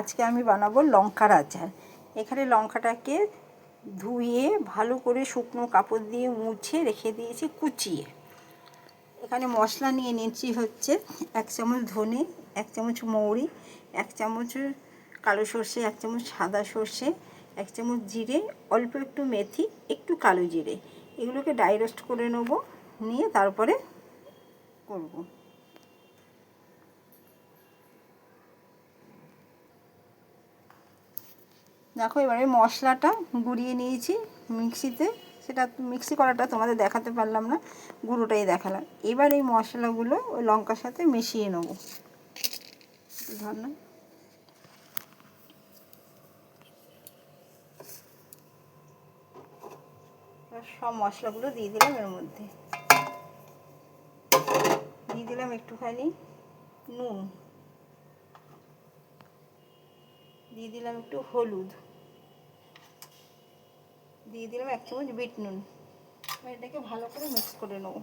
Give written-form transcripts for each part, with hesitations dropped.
আজকে আমি বানাবো লঙ্কার আচার। এখানে লঙ্কাটাকে ধুয়ে ভালো করে শুকনো কাপড় দিয়ে মুছে রেখে দিয়েছি কুচিয়ে। এখানে মশলা নিয়ে নিচ্ছি হচ্ছে 1 চামচ ধনে, 1 চামচ মৌরি, 1 চামচ কালো সর্ষে, 1 চামচ সাদা সর্ষে, 1 চামচ জিরে, অল্প একটু মেথি, একটু কালো জিরে। এগুলোকে ড্রাই রোস্ট করে নেবো, নিয়ে তারপরে করব। দেখো এবারে মশলাটা গুঁড়িয়ে নিয়েছি মিক্সিতে, সেটা মিক্সি করাটা তোমাদের দেখাতে পারলাম না, গুঁড়োটাই দেখালাম। এবার এই মশলাগুলো ওই লঙ্কার সাথে মিশিয়ে নেব। ধর না, সব মশলাগুলো দিয়ে দিলাম এর মধ্যে। দিয়ে দিলাম একটুখানি নুন, দিয়ে দিলাম একটু হলুদ, দিয়ে দিলাম 1 চামচ বিট নুন। এটাকে ভালো করে মিক্স করে নেব।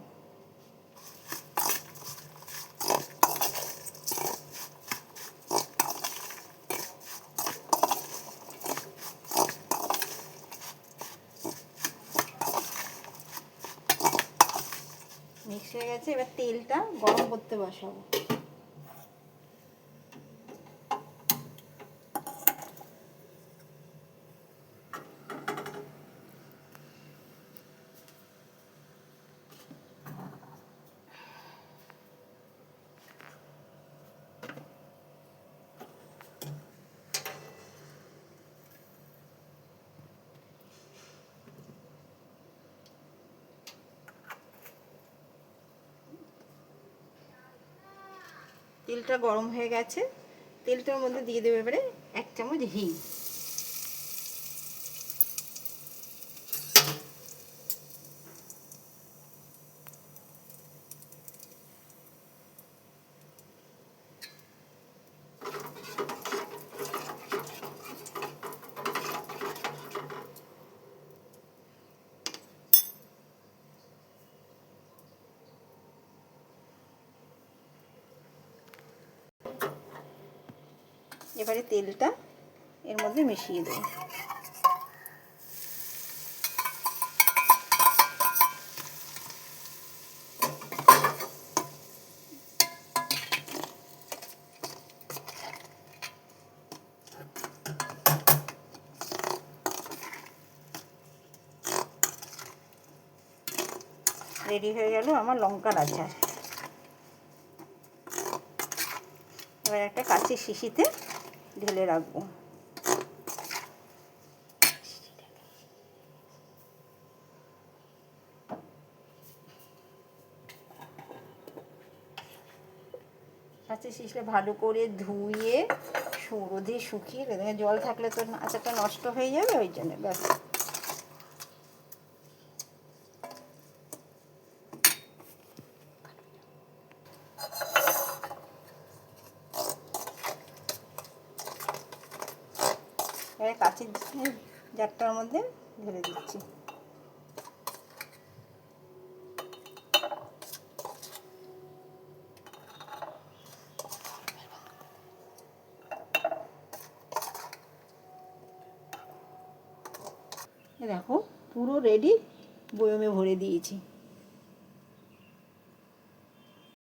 মিক্স হয়ে গেছে, এবার তেলটা গরম করতে বসাবো। তেলটা গরম হয়ে গেছে, তেলটার মধ্যে দিয়ে দেবে এবারে 1 চামচ হিং। এবারে তেলটা এর মধ্যে মিশিয়ে দেব। রেডি হয়ে গেল আমার লঙ্কার আচার। এবার একটা কাঁচের শিশিতে ঢেলে রাখবো। কাঁচের শিশিতে ভালো করে ধুয়ে রোদে শুকিয়ে, জল থাকলে তো আচারটা নষ্ট হয়ে যাবে, ওই জন্য ব্যাস। এবার কাঁচের জারটার মধ্যে ঢেলে দিচ্ছি। দেখো পুরো রেডি, বয়মে ভরে দিয়েছি।